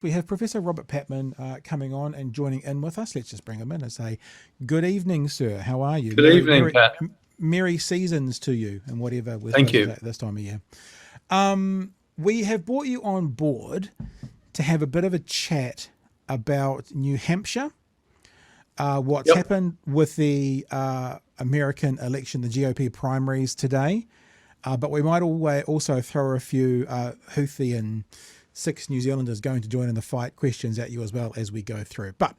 We have Professor Robert Patman coming on and joining in with us. Let's just bring him in and say, good evening, sir. How are you? Good evening, Pat. Merry seasons to you and whatever we're Thank supposed to you. say at this time of year. We have brought you on board to have a bit of a chat about New Hampshire, what's Yep. happened with the American election, the GOP primaries today. But we might also throw a few Houthi and 6 New Zealanders going to join in the fight questions at you as well as we go through. But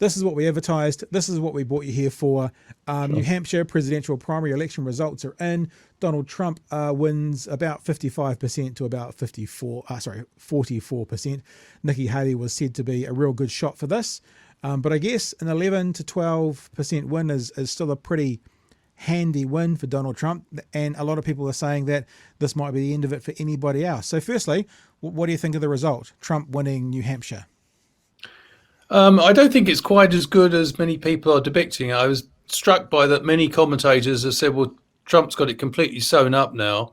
this is what we advertised. This is what we brought you here for. New Hampshire presidential primary election results are in. Donald Trump wins about 55% to about 44%. Nicky Haley was said to be a real good shot for this. But I guess an 11 to 12% win is still a pretty handy win for Donald Trump, and a lot of people are saying that this might be the end of it for anybody else. So firstly, what do you think of the result, Trump winning New Hampshire? I don't think it's quite as good as many people are depicting. I was struck by that many commentators have said, well, Trump's got it completely sewn up now.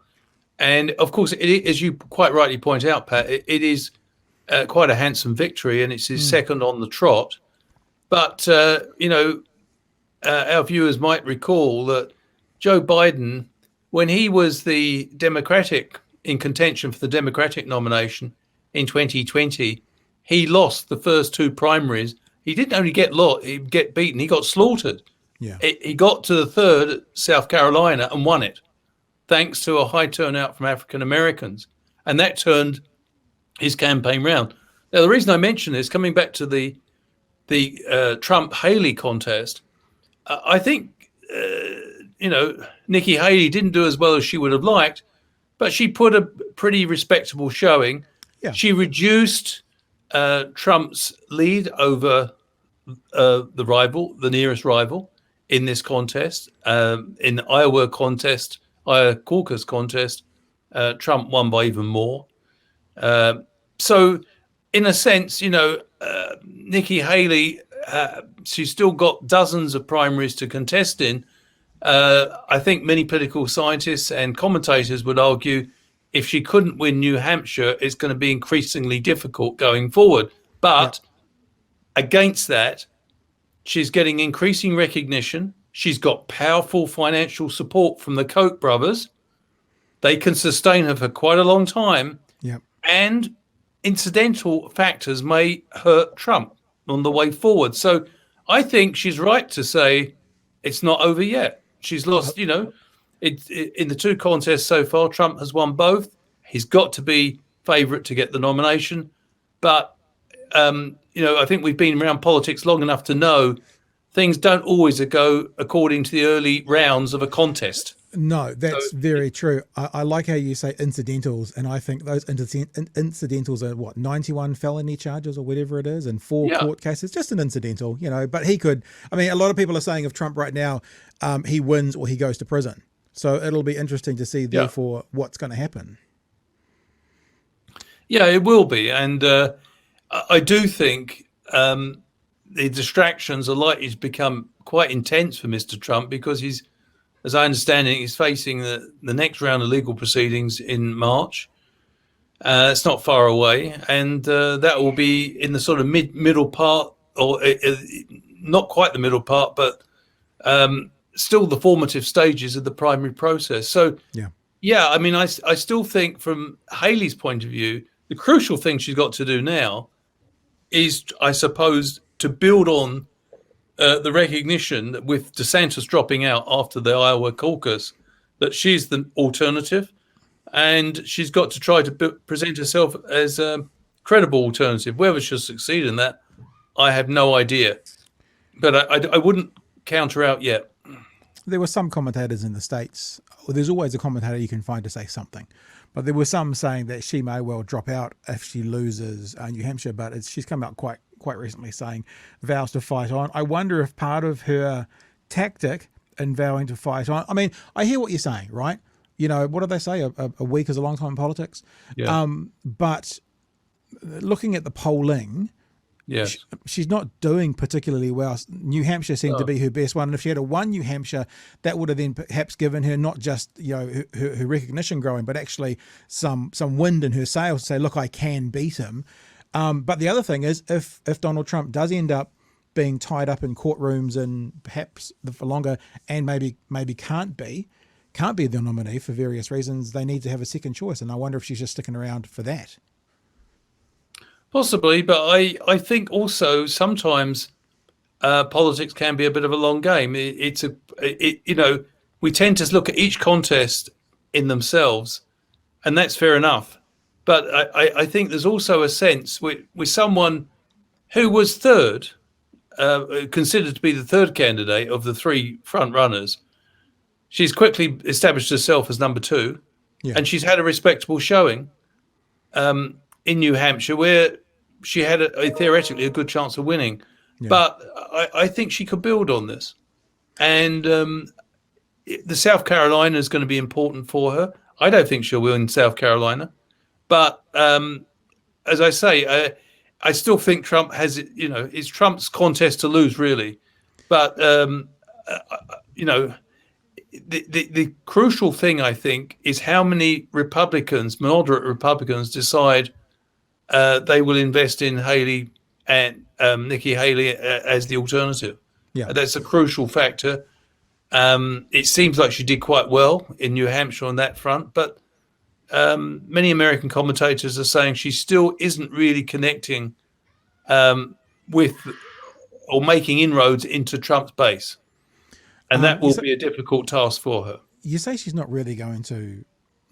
And of course, as you quite rightly point out, Pat, it is quite a handsome victory, and it's his second on the trot. But, our viewers might recall that Joe Biden, when he was the Democratic in contention for the Democratic nomination in 2020, he lost the first 2 primaries. He didn't only get beaten, he got slaughtered. Yeah. He got to the third at South Carolina and won it, thanks to a high turnout from African Americans. And that turned his campaign round. Now, the reason I mention this, coming back to the Trump-Haley contest, I think, Nikki Haley didn't do as well as she would have liked, but she put a pretty respectable showing. Yeah. She reduced Trump's lead over the nearest rival in this contest. In the Iowa caucus contest, Trump won by even more. So, in a sense, Nikki Haley, she's still got dozens of primaries to contest in. I think many political scientists and commentators would argue if she couldn't win New Hampshire, it's going to be increasingly difficult going forward. But against that, she's getting increasing recognition. She's got powerful financial support from the Koch brothers. They can sustain her for quite a long time. Yeah. And incidental factors may hurt Trump on the way forward. So I think she's right to say it's not over yet. She's lost, in the 2 contests so far, Trump has won both. He's got to be favourite to get the nomination. But, I think we've been around politics long enough to know things don't always go according to the early rounds of a contest. No, that's very true. I like how you say incidentals, and I think those incidentals are 91 felony charges or whatever it is, and 4 court cases. Just an incidental, But he could. I mean, a lot of people are saying of Trump right now, he wins or he goes to prison. So it'll be interesting to see, therefore, what's going to happen. Yeah, it will be, and I do think the distractions are likely to become quite intense for Mr. Trump because he's. As I understand it, he's facing the next round of legal proceedings in March. It's not far away, and that will be in the sort of middle part, or not quite the middle part, but still the formative stages of the primary process. So, I mean, I still think from Haley's point of view, the crucial thing she's got to do now is, I suppose, to build on the recognition that with DeSantis dropping out after the Iowa caucus, that she's the alternative, and she's got to try to present herself as a credible alternative. Whether she'll succeed in that, I have no idea. But I wouldn't count her out yet. There were some commentators in the States. Well, there's always a commentator you can find to say something. But there were some saying that she may well drop out if she loses New Hampshire. But she's come out quite recently saying vows to fight on. I wonder if part of her tactic in vowing to fight on, I mean, I hear what you're saying, right? What do they say? A week is a long time in politics. Yeah. But looking at the polling, yes, she's not doing particularly well. New Hampshire seemed to be her best one. And if she had won New Hampshire, that would have then perhaps given her not just, her recognition growing, but actually some wind in her sails to say, look, I can beat him. But the other thing is, if Donald Trump does end up being tied up in courtrooms and perhaps for longer, and maybe can't be the nominee for various reasons, they need to have a second choice. And I wonder if she's just sticking around for that. Possibly, but I think also sometimes politics can be a bit of a long game. We tend to look at each contest in themselves, and that's fair enough. But I think there's also a sense with someone who was third, considered to be the third candidate of the three front runners. She's quickly established herself as number two, and she's had a respectable showing in New Hampshire, where she had theoretically a good chance of winning. Yeah. But I think she could build on this. And the South Carolina is going to be important for her. I don't think she'll win South Carolina. But as I say, I still think Trump has, it's Trump's contest to lose, really. But, the crucial thing, I think, is how many Republicans, moderate Republicans, decide they will invest in Haley and Nikki Haley as the alternative. Yeah, that's a crucial factor. It seems like she did quite well in New Hampshire on that front, but many American commentators are saying she still isn't really connecting with or making inroads into Trump's base. And that will be a difficult task for her. You say she's not really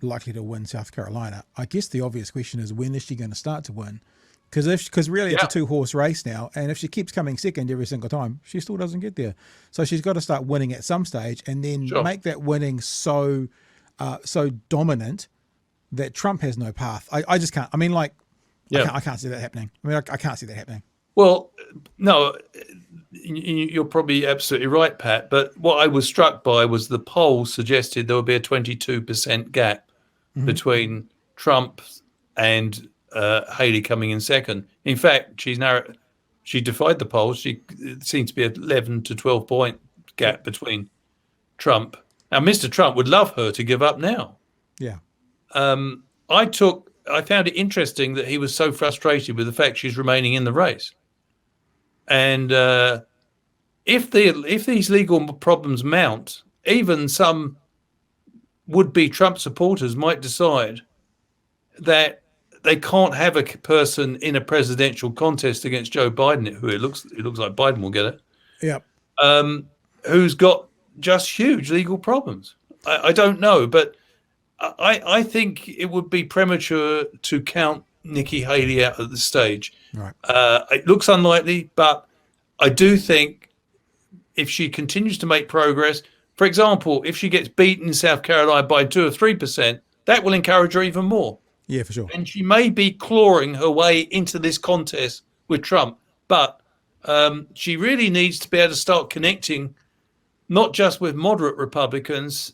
likely to win South Carolina. I guess the obvious question is, when is she going to start to win? Because really it's a two-horse race now, and if she keeps coming second every single time, she still doesn't get there. So she's got to start winning at some stage, and then make that winning so dominant that Trump has no path. I just can't. I mean, I can't see that happening. I can't see that happening. Well, no, you're probably absolutely right, Pat. But what I was struck by was the poll suggested there would be a 22% gap between Trump and Haley coming in second. In fact, she defied the polls. It seems to be an 11 to 12 point gap between Trump. Now, Mr. Trump would love her to give up now. Yeah. I found it interesting that he was so frustrated with the fact she's remaining in the race. And if these legal problems mount, even some would-be Trump supporters might decide that they can't have a person in a presidential contest against Joe Biden, who it looks like Biden will get it. Yeah. Who's got just huge legal problems. I don't know, but I think it would be premature to count Nikki Haley out at this stage. Right. It looks unlikely, but I do think if she continues to make progress, for example, if she gets beaten in South Carolina by 2 or 3%, that will encourage her even more. Yeah, for sure. And she may be clawing her way into this contest with Trump, but she really needs to be able to start connecting not just with moderate Republicans,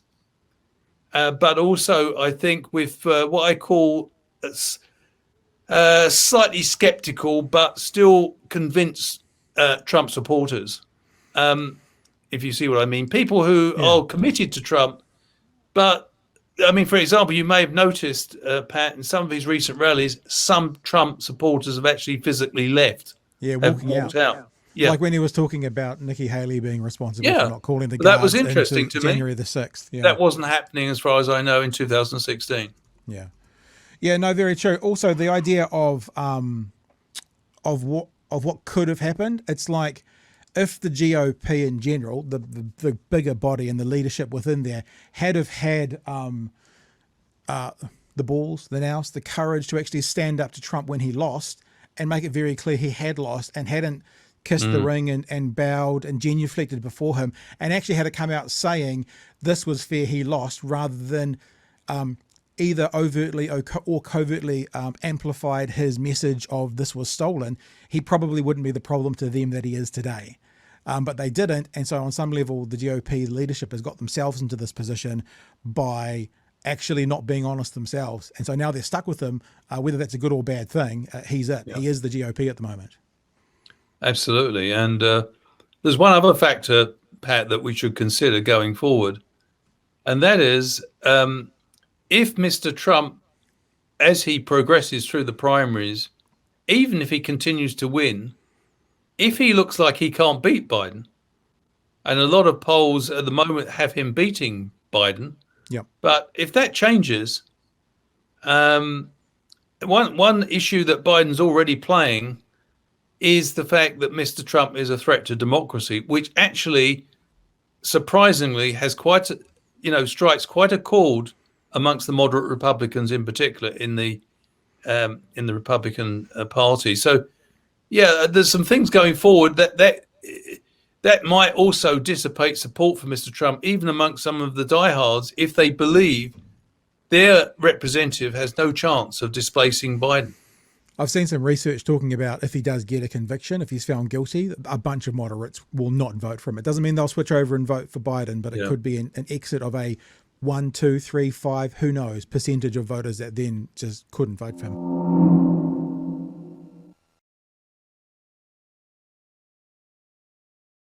but also, I think, with what I call slightly skeptical but still convinced Trump supporters. If you see what I mean. People who are committed to Trump, but, I mean, for example, you may have noticed, Pat, in some of his recent rallies, some Trump supporters have actually physically left. Yeah, walked out. Yeah. Like when he was talking about Nikki Haley being responsible for not calling the guards. That was interesting to me. January the 6th. Yeah. That wasn't happening, as far as I know, in 2016. Yeah. Yeah, no, very true. Also, the idea of what could have happened, it's like if the GOP in general, the bigger body and the leadership within there, had the balls, the nous, the courage to actually stand up to Trump when he lost and make it very clear he had lost and hadn't kissed the ring and bowed and genuflected before him, and actually had to come out saying this was fair, he lost, rather than either overtly or covertly amplified his message of this was stolen, he probably wouldn't be the problem to them that he is today. But they didn't, and so on some level the GOP leadership has got themselves into this position by actually not being honest themselves, and so now they're stuck with him. Whether that's a good or bad thing, he's it. Yeah. He is the GOP at the moment. Absolutely. And there's one other factor, Pat, that we should consider going forward. And that is if Mr. Trump, as he progresses through the primaries, even if he continues to win, if he looks like he can't beat Biden, and a lot of polls at the moment have him beating Biden, Yep. but if that changes, one issue that Biden's already playing is the fact that Mr. Trump is a threat to democracy, which actually, surprisingly, has strikes quite a chord amongst the moderate Republicans, in particular in the Republican Party. So, yeah, there's some things going forward that might also dissipate support for Mr. Trump, even amongst some of the diehards, if they believe their representative has no chance of displacing Biden. I've seen some research talking about if he does get a conviction, if he's found guilty, a bunch of moderates will not vote for him. It doesn't mean they'll switch over and vote for Biden, but it could be an exit of a 1, 2, 3, 5, who knows, percentage of voters that then just couldn't vote for him.